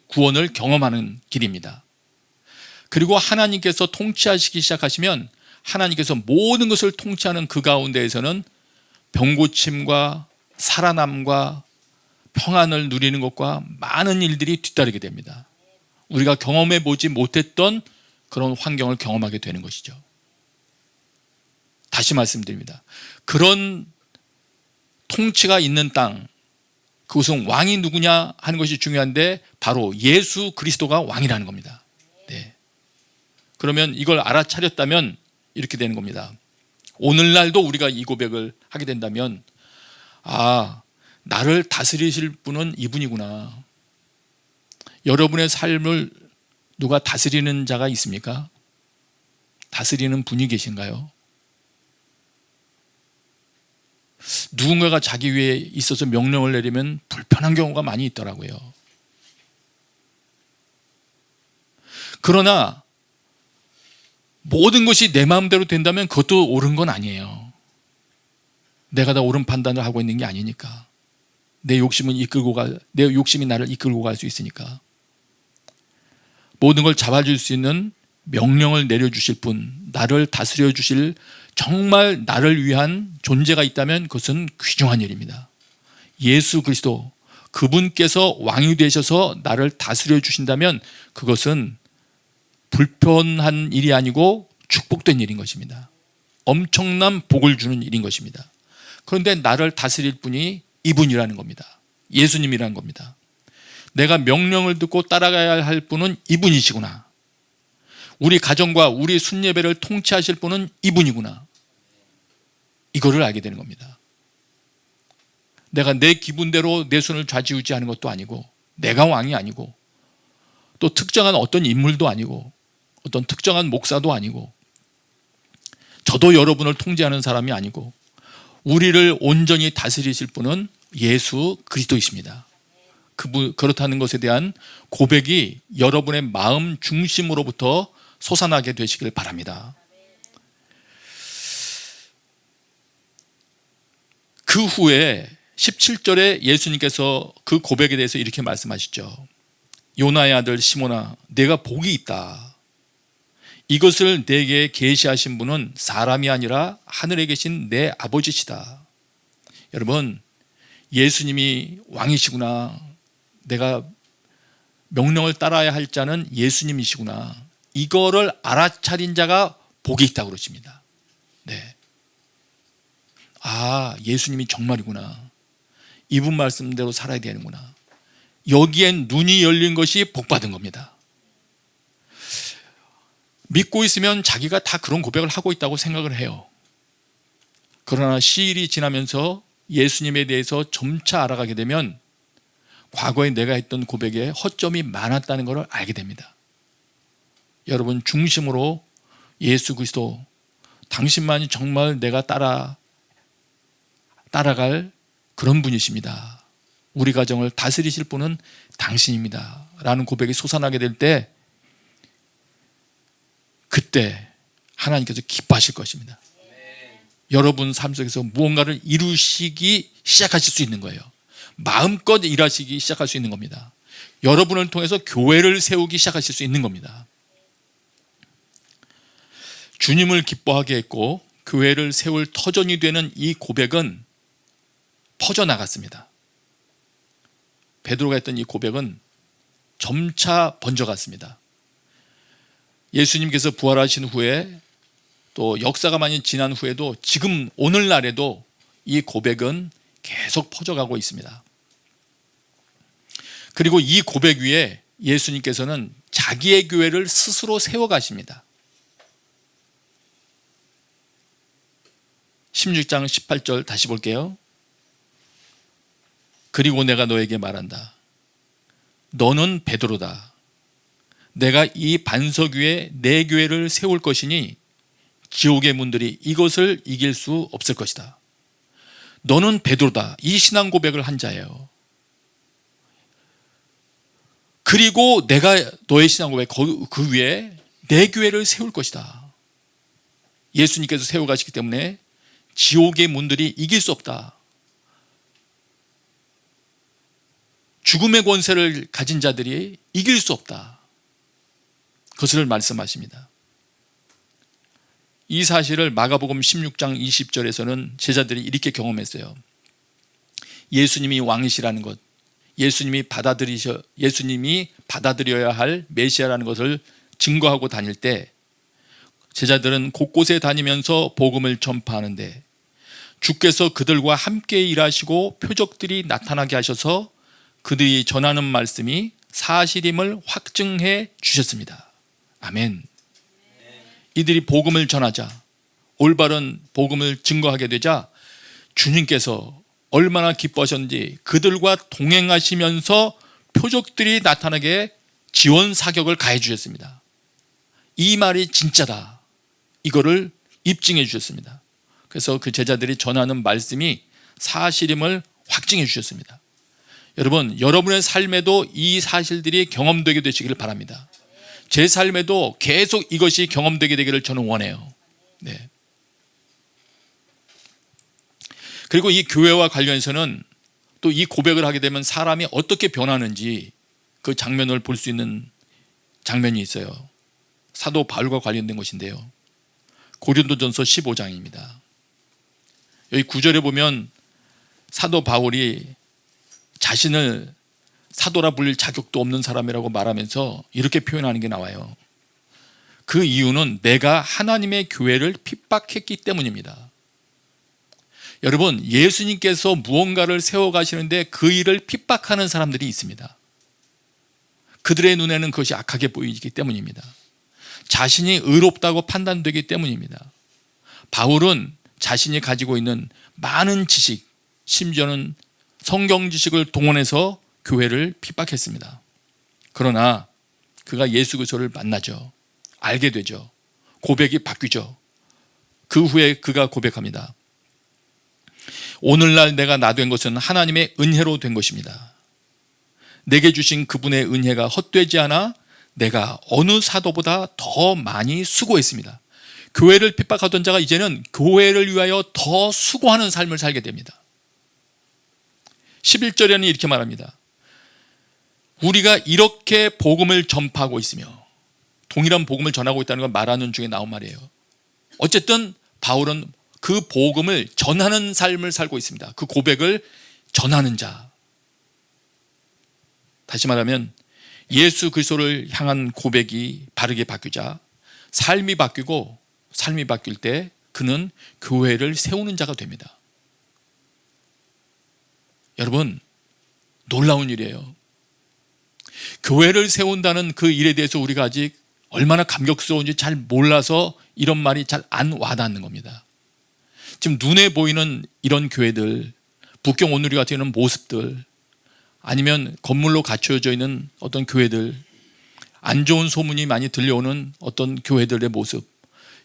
구원을 경험하는 길입니다. 그리고 하나님께서 통치하시기 시작하시면 하나님께서 모든 것을 통치하는 그 가운데에서는 병고침과 살아남과 평안을 누리는 것과 많은 일들이 뒤따르게 됩니다. 우리가 경험해 보지 못했던 그런 환경을 경험하게 되는 것이죠. 다시 말씀드립니다. 그런 통치가 있는 땅, 그것은 왕이 누구냐 하는 것이 중요한데 바로 예수 그리스도가 왕이라는 겁니다. 네. 그러면 이걸 알아차렸다면 이렇게 되는 겁니다. 오늘날도 우리가 이 고백을 하게 된다면 나를 다스리실 분은 이분이구나. 여러분의 삶을 누가 다스리는 자가 있습니까? 다스리는 분이 계신가요? 누군가가 자기 위에 있어서 명령을 내리면 불편한 경우가 많이 있더라고요. 그러나 모든 것이 내 마음대로 된다면 그것도 옳은 건 아니에요. 내가 다 옳은 판단을 하고 있는 게 아니니까. 내 욕심이 나를 이끌고 갈 수 있으니까. 모든 걸 잡아줄 수 있는 명령을 내려주실 분, 나를 다스려 주실 정말 나를 위한 존재가 있다면 그것은 귀중한 일입니다. 예수 그리스도 그분께서 왕이 되셔서 나를 다스려 주신다면 그것은 불편한 일이 아니고 축복된 일인 것입니다. 엄청난 복을 주는 일인 것입니다. 그런데 나를 다스릴 분이 이분이라는 겁니다. 예수님이라는 겁니다. 내가 명령을 듣고 따라가야 할 분은 이분이시구나. 우리 가정과 우리 순예배를 통치하실 분은 이분이구나. 이거를 알게 되는 겁니다. 내가 내 기분대로 내 손을 좌지우지하는 것도 아니고, 내가 왕이 아니고, 또 특정한 어떤 인물도 아니고, 어떤 특정한 목사도 아니고, 저도 여러분을 통제하는 사람이 아니고, 우리를 온전히 다스리실 분은 예수 그리스도이십니다. 그렇다는 것에 대한 고백이 여러분의 마음 중심으로부터 솟아나게 되시길 바랍니다. 그 후에 17절에 예수님께서 그 고백에 대해서 이렇게 말씀하시죠. 요나의 아들 시몬아, 내가 복이 있다. 이것을 내게 계시하신 분은 사람이 아니라 하늘에 계신 내 아버지시다. 여러분, 예수님이 왕이시구나. 내가 명령을 따라야 할 자는 예수님이시구나. 이거를 알아차린 자가 복이 있다고 그러십니다. 네. 아, 예수님이 정말이구나. 이분 말씀대로 살아야 되는구나. 여기엔 눈이 열린 것이 복받은 겁니다. 믿고 있으면 자기가 다 그런 고백을 하고 있다고 생각을 해요. 그러나 시일이 지나면서 예수님에 대해서 점차 알아가게 되면 과거에 내가 했던 고백에 허점이 많았다는 것을 알게 됩니다. 여러분, 중심으로 예수 그리스도, 당신만이 정말 내가 따라갈 그런 분이십니다. 우리 가정을 다스리실 분은 당신입니다. 라는 고백이 솟아나게 될 때, 그때 하나님께서 기뻐하실 것입니다. 여러분 삶 속에서 무언가를 이루시기 시작하실 수 있는 거예요. 마음껏 일하시기 시작할 수 있는 겁니다. 여러분을 통해서 교회를 세우기 시작하실 수 있는 겁니다. 주님을 기뻐하게 했고 교회를 세울 터전이 되는 이 고백은 퍼져나갔습니다. 베드로가 했던 이 고백은 점차 번져갔습니다. 예수님께서 부활하신 후에 또 역사가 많이 지난 후에도 지금 오늘날에도 이 고백은 계속 퍼져가고 있습니다. 그리고 이 고백 위에 예수님께서는 자기의 교회를 스스로 세워가십니다. 16장 18절 다시 볼게요. 그리고 내가 너에게 말한다. 너는 베드로다. 내가 이 반석 위에 내 교회를 세울 것이니 지옥의 문들이 이것을 이길 수 없을 것이다. 너는 베드로다. 이 신앙 고백을 한 자예요. 그리고 내가 너의 신앙 고백 그 위에 내 교회를 세울 것이다. 예수님께서 세워가시기 때문에 지옥의 문들이 이길 수 없다. 죽음의 권세를 가진 자들이 이길 수 없다. 그것을 말씀하십니다. 이 사실을 마가복음 16장 20절에서는 제자들이 이렇게 경험했어요. 예수님이 왕이시라는 것, 예수님이 받아들여야 할 메시아라는 것을 증거하고 다닐 때 제자들은 곳곳에 다니면서 복음을 전파하는데 주께서 그들과 함께 일하시고 표적들이 나타나게 하셔서 그들이 전하는 말씀이 사실임을 확증해 주셨습니다. 아멘. 이들이 복음을 전하자, 올바른 복음을 증거하게 되자 주님께서 얼마나 기뻐하셨는지 그들과 동행하시면서 표적들이 나타나게 지원 사격을 가해 주셨습니다. 이 말이 진짜다. 이거를 입증해 주셨습니다. 그래서 그 제자들이 전하는 말씀이 사실임을 확증해 주셨습니다. 여러분, 여러분의 삶에도 이 사실들이 경험되게 되시기를 바랍니다. 제 삶에도 계속 이것이 경험되게 되기를 저는 원해요. 네. 그리고 이 교회와 관련해서는 또 이 고백을 하게 되면 사람이 어떻게 변하는지 그 장면을 볼 수 있는 장면이 있어요. 사도 바울과 관련된 것인데요. 고린도전서 15장입니다. 여기 9절에 보면 사도 바울이 자신을 사도라 불릴 자격도 없는 사람이라고 말하면서 이렇게 표현하는 게 나와요. 그 이유는 내가 하나님의 교회를 핍박했기 때문입니다. 여러분, 예수님께서 무언가를 세워가시는데 그 일을 핍박하는 사람들이 있습니다. 그들의 눈에는 그것이 악하게 보이기 때문입니다. 자신이 의롭다고 판단되기 때문입니다. 바울은 자신이 가지고 있는 많은 지식, 심지어는 성경 지식을 동원해서 교회를 핍박했습니다. 그러나 그가 예수 그리스도를 만나죠. 알게 되죠. 고백이 바뀌죠. 그 후에 그가 고백합니다. 오늘날 내가 나 된 것은 하나님의 은혜로 된 것입니다. 내게 주신 그분의 은혜가 헛되지 않아 내가 어느 사도보다 더 많이 수고했습니다. 교회를 핍박하던 자가 이제는 교회를 위하여 더 수고하는 삶을 살게 됩니다. 11절에는 이렇게 말합니다. 우리가 이렇게 복음을 전파하고 있으며, 동일한 복음을 전하고 있다는 건 말하는 중에 나온 말이에요. 어쨌든 바울은 그 복음을 전하는 삶을 살고 있습니다. 그 고백을 전하는 자. 다시 말하면 예수 그리스도를 향한 고백이 바르게 바뀌자 삶이 바뀌고, 삶이 바뀔 때 그는 교회를 세우는 자가 됩니다. 여러분, 놀라운 일이에요. 교회를 세운다는 그 일에 대해서 우리가 아직 얼마나 감격스러운지 잘 몰라서 이런 말이 잘 안 와닿는 겁니다. 지금 눈에 보이는 이런 교회들, 북경 온누리 같은 이런 모습들, 아니면 건물로 갖춰져 있는 어떤 교회들, 안 좋은 소문이 많이 들려오는 어떤 교회들의 모습,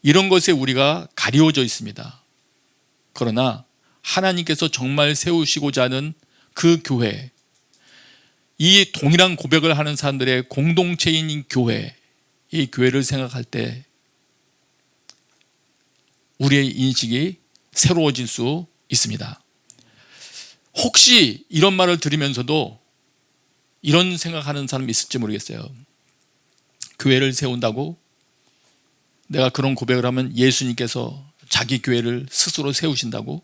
이런 것에 우리가 가리워져 있습니다. 그러나 하나님께서 정말 세우시고자 하는 그 교회, 이 동일한 고백을 하는 사람들의 공동체인 교회, 이 교회를 생각할 때 우리의 인식이 새로워질 수 있습니다. 혹시 이런 말을 들으면서도 이런 생각하는 사람이 있을지 모르겠어요. 교회를 세운다고? 내가 그런 고백을 하면 예수님께서 자기 교회를 스스로 세우신다고?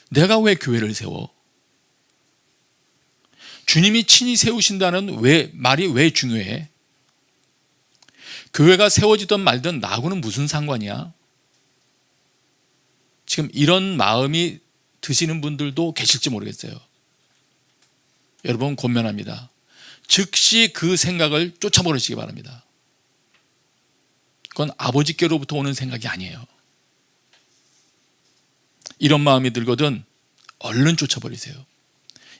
내가 왜 교회를 세워? 주님이 친히 세우신다는 말이 왜 중요해? 교회가 세워지든 말든 나하고는 무슨 상관이야? 지금 이런 마음이 드시는 분들도 계실지 모르겠어요. 여러분, 권면합니다. 즉시 그 생각을 쫓아버리시기 바랍니다. 그건 아버지께로부터 오는 생각이 아니에요. 이런 마음이 들거든 얼른 쫓아버리세요.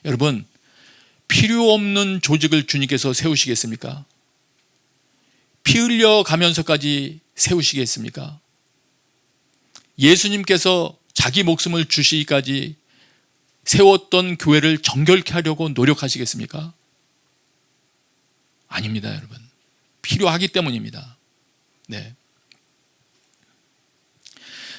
여러분, 필요 없는 조직을 주님께서 세우시겠습니까? 피 흘려 가면서까지 세우시겠습니까? 예수님께서 자기 목숨을 주시기까지 세웠던 교회를 정결케 하려고 노력하시겠습니까? 아닙니다, 여러분. 필요하기 때문입니다. 네.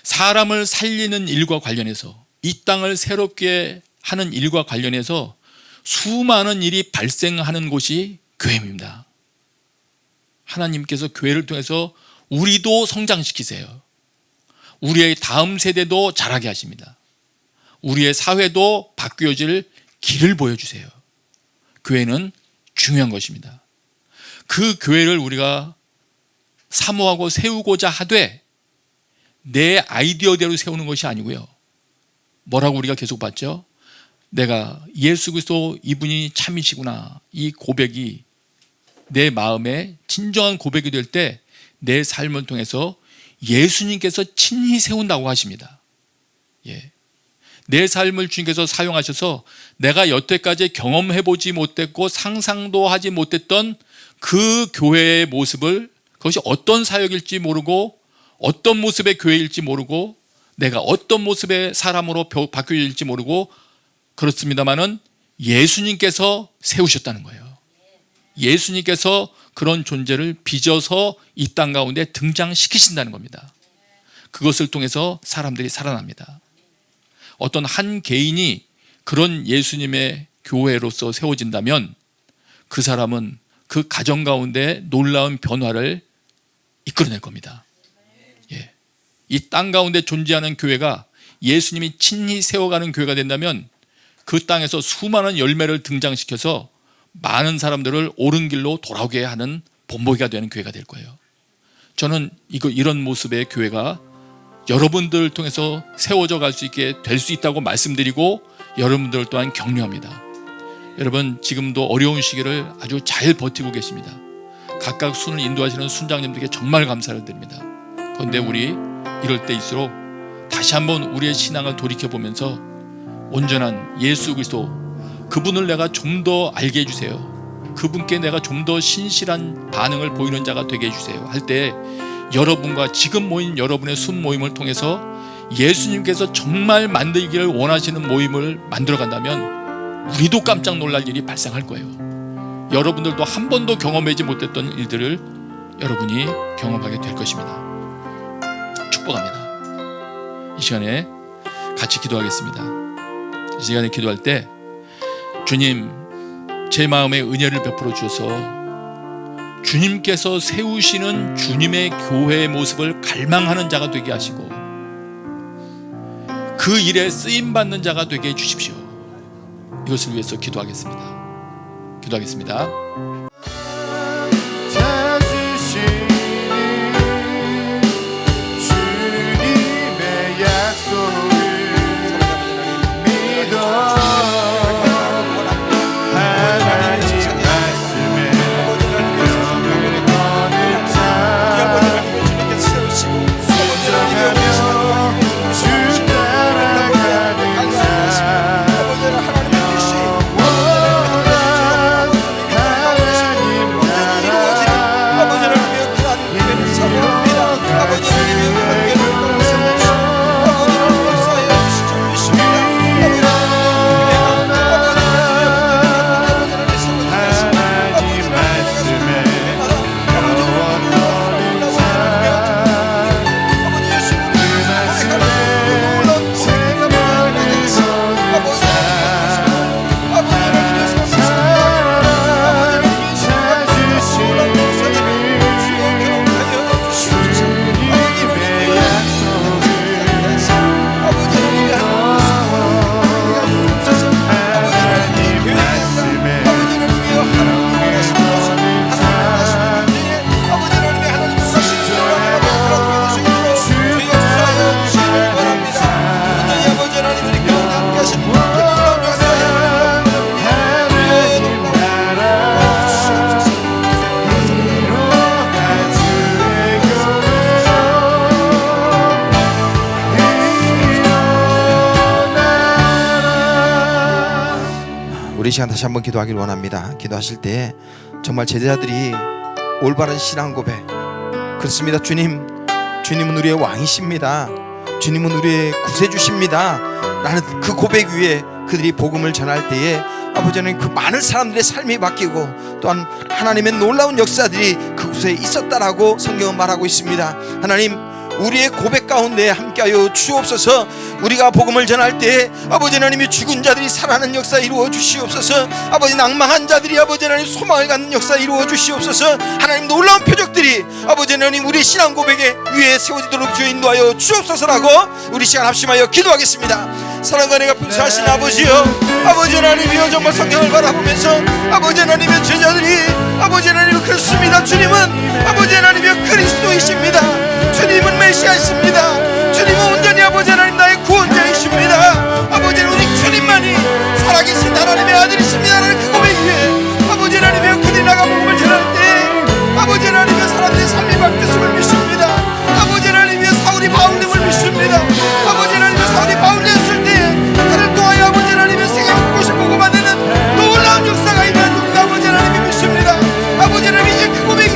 사람을 살리는 일과 관련해서, 이 땅을 새롭게 하는 일과 관련해서 수많은 일이 발생하는 곳이 교회입니다. 하나님께서 교회를 통해서 우리도 성장시키세요. 우리의 다음 세대도 자라게 하십니다. 우리의 사회도 바뀌어질 길을 보여주세요. 교회는 중요한 것입니다. 그 교회를 우리가 사모하고 세우고자 하되 내 아이디어대로 세우는 것이 아니고요. 뭐라고 우리가 계속 봤죠? 내가 예수 그리스도 이분이 참이시구나, 이 고백이 내 마음에 진정한 고백이 될 때 내 삶을 통해서 예수님께서 친히 세운다고 하십니다. 예. 내 삶을 주님께서 사용하셔서 내가 여태까지 경험해보지 못했고 상상도 하지 못했던 그 교회의 모습을, 그것이 어떤 사역일지 모르고 어떤 모습의 교회일지 모르고 내가 어떤 모습의 사람으로 바뀌어질지 모르고, 그렇습니다마는 예수님께서 세우셨다는 거예요. 예수님께서 그런 존재를 빚어서 이 땅 가운데 등장시키신다는 겁니다. 그것을 통해서 사람들이 살아납니다. 어떤 한 개인이 그런 예수님의 교회로서 세워진다면 그 사람은 그 가정 가운데 놀라운 변화를 이끌어낼 겁니다. 예. 이 땅 가운데 존재하는 교회가 예수님이 친히 세워가는 교회가 된다면 그 땅에서 수많은 열매를 등장시켜서 많은 사람들을 옳은 길로 돌아오게 하는 본보기가 되는 교회가 될 거예요. 저는 이런 모습의 교회가 여러분들을 통해서 세워져 갈 수 있게 될 수 있다고 말씀드리고 여러분들 또한 격려합니다. 여러분 지금도 어려운 시기를 아주 잘 버티고 계십니다. 각각 순을 인도하시는 순장님들께 정말 감사를 드립니다. 그런데 우리 이럴 때일수록 다시 한번 우리의 신앙을 돌이켜보면서 온전한 예수 그리스도, 그분을 내가 좀 더 알게 해주세요. 그분께 내가 좀 더 신실한 반응을 보이는 자가 되게 해주세요 할 때 여러분과 지금 모인 여러분의 순 모임을 통해서 예수님께서 정말 만들기를 원하시는 모임을 만들어 간다면 우리도 깜짝 놀랄 일이 발생할 거예요. 여러분들도 한 번도 경험하지 못했던 일들을 여러분이 경험하게 될 것입니다. 축복합니다. 이 시간에 같이 기도하겠습니다. 이 시간에 기도할 때 주님, 제 마음에 은혜를 베풀어 주셔서 주님께서 세우시는 주님의 교회의 모습을 갈망하는 자가 되게 하시고 그 일에 쓰임받는 자가 되게 해주십시오. 이것을 위해서 기도하겠습니다. 기도하겠습니다. 찾으시는 주님의 약속을 믿어 하나님 말씀에 영원을 차 순종하며 주 따라가는 자 우리 시간 다시 한번 기도하길 원합니다. 기도하실 때 정말 제자들이 올바른 신앙 고백, 그렇습니다. 주님은 우리의 왕이십니다. 주님은 우리의 구세주십니다 라는 그 고백 위에 그들이 복음을 전할 때에 아버지 하나님, 그 많은 사람들의 삶이 바뀌고 또한 하나님의 놀라운 역사들이 그곳에 있었다라고 성경은 말하고 있습니다. 하나님, 우리의 고백 가운데 함께하여 주옵소서. 우리가 복음을 전할 때 아버지 하나님이 죽은 자들이 살아나는 역사 이루어 주시옵소서. 아버지, 낭망한 자들이 아버지 하나님 소망을 갖는 역사 이루어 주시옵소서. 하나님, 놀라운 표적들이 아버지 하나님 우리 신앙 고백에 위에 세워지도록 주여 인도하여 주옵소서라고 우리 시간 합심하여 기도하겠습니다. 사랑과 은혜가 풍성하신 아버지여, 아버지 하나님이여, 정말 성경을 바라보면서 아버지 하나님의 제자들이 아버지 하나님 그렇습니다. 주님은 아버지 하나님이여 그리스도이십니다. 주님은 메시아이십니다. 주님은 온전히 아버지 하나님 나의 구원자이십니다. 아버지 하나님, 우리 주님만이 살아계신 하나님의 아들이십니다라는 그 고백 위에 아버지 하나님이여 그들이 나가 복음을 전할 때 아버지 하나님의 사람들의 삶이 바뀌었음을 믿습니다. 아버지 하나님이여 사울이 바울임을 믿습니다. 아버지 하나님이여 사울이 바울이었을 때 그를 통하여 아버지 하나님의 세계 곳곳이 보고받는 놀라운 역사가 일어난 줄 아버지 하나님이 믿습니다. 아버지 하나님, 이제 그 고백이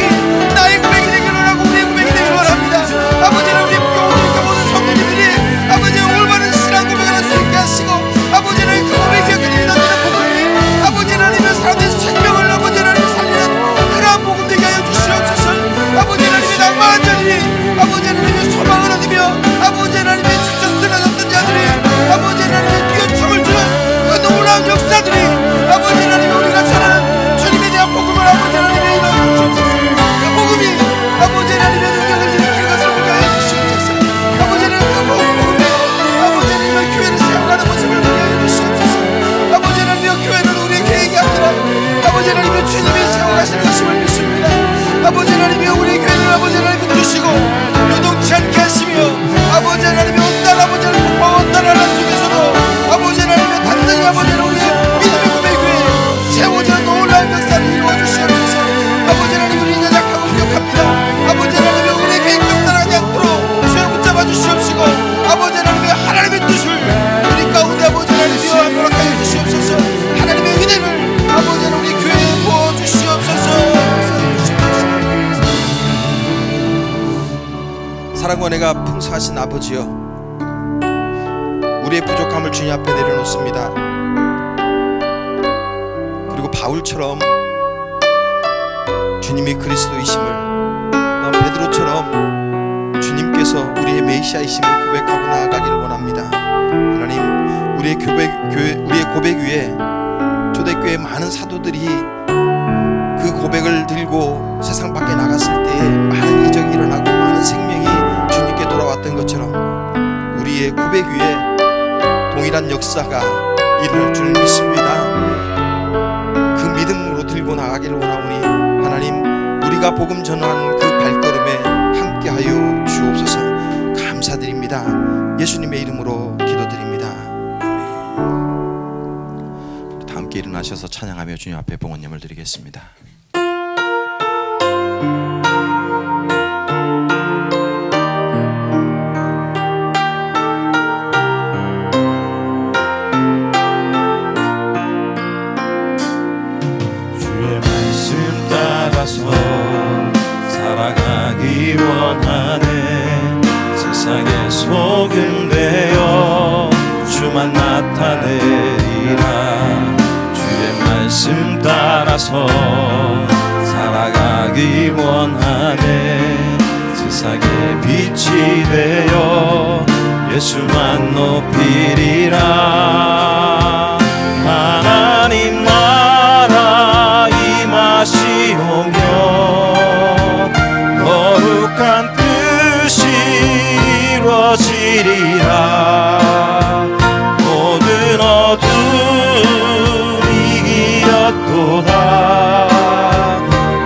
아버지 하나님이여 우리 교회를 아버지 하나님 붙드시고 요동치 않게 하시며 아버지 하나님의 온날 아버지 하나님 복과 온날 하나 속에서도 아버지 하나님의 단단히 아버지 하나님 우리의 믿음의 고백에 세워지는 놀라운 역사를 이루어주시옵소서. 아버지 하나님 우리 연약하고 부족합니다. 아버지 하나님의 우리의 개인적 따라가지 않도록 주여 붙잡아 주시옵시고 아버지 하나님의 하나님의 뜻을 우리 가운데 아버지 하나님이여 허락하여 주시옵소서. 하나님의 은혜를 아버지 하나님 우리 교회에 부어주시옵소서. 사랑과 은혜가 풍성하신 아버지여 우리의 부족함을 주님 앞에 내려놓습니다. 그리고 바울처럼 주님이 그리스도이심을 베드로처럼 주님께서 우리의 메시아이심을 고백하고 나아가기를 원합니다. 하나님 우리의 고백 위에 초대교회 많은 사도들이 그 고백을 들고 세상 밖에 나갔을 때에 많은 이적이 일어나고 많은 생명이 주님께 돌아왔던 것처럼 우리의 고백 위에 동일한 역사가 일어날 줄 믿습니다. 그 믿음으로 들고 나가기를 원하오니 하나님 우리가 복음 전하는 그 발걸음에 함께하여 주옵소서. 감사드립니다. 예수님의 이름으로 기도드립니다. 아멘. 다 함께 일어나셔서 찬양하며 주님 앞에 봉헌예물 드리겠습니다. 살아가기 원하네. 세상의 소금 되어 주만 나타내리라. 주의 말씀 따라서 살아가기 원하네. 세상의 빛이 되어 예수만 높이리라. 하나님 나라 임하시오며 거룩한 뜻이 이루어지리라. 모든 어둠이 이겼도다.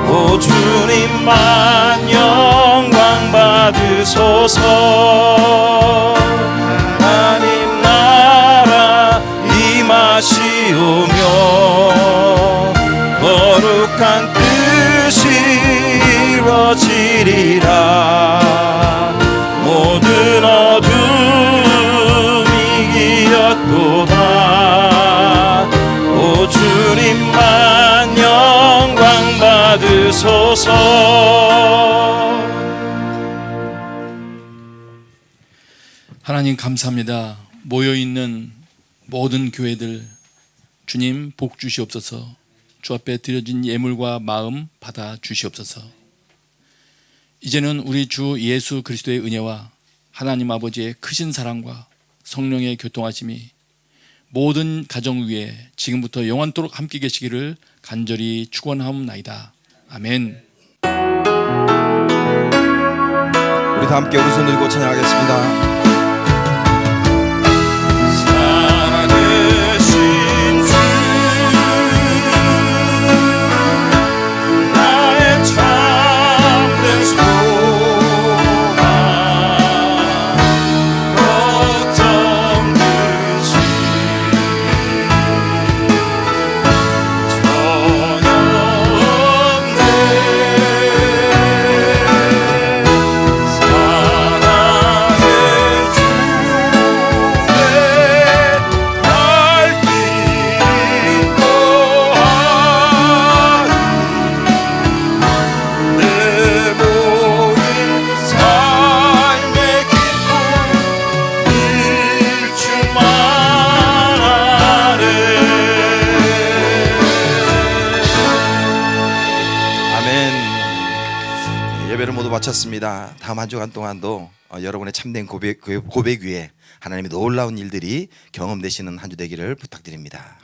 오 주님만 영광 받으소서. 하나님 나라 임하시오며 거룩한 뜻이 이루어지리라. 모든 어둠이 이겼도다. 오 주님만 영광 받으소서. 하나님 감사합니다. 모여있는 모든 교회들 주님 복 주시옵소서. 주 앞에 드려진 예물과 마음 받아 주시옵소서. 이제는 우리 주 예수 그리스도의 은혜와 하나님 아버지의 크신 사랑과 성령의 교통하심이 모든 가정 위에 지금부터 영원토록 함께 계시기를 간절히 축원하옵나이다. 아멘. 우리 다 함께 오른손 들고 찬양하겠습니다. 예배를 모두 마쳤습니다. 다음 한 주간 동안도 여러분의 참된 고백 위에 하나님의 놀라운 일들이 경험되시는 한 주 되기를 부탁드립니다.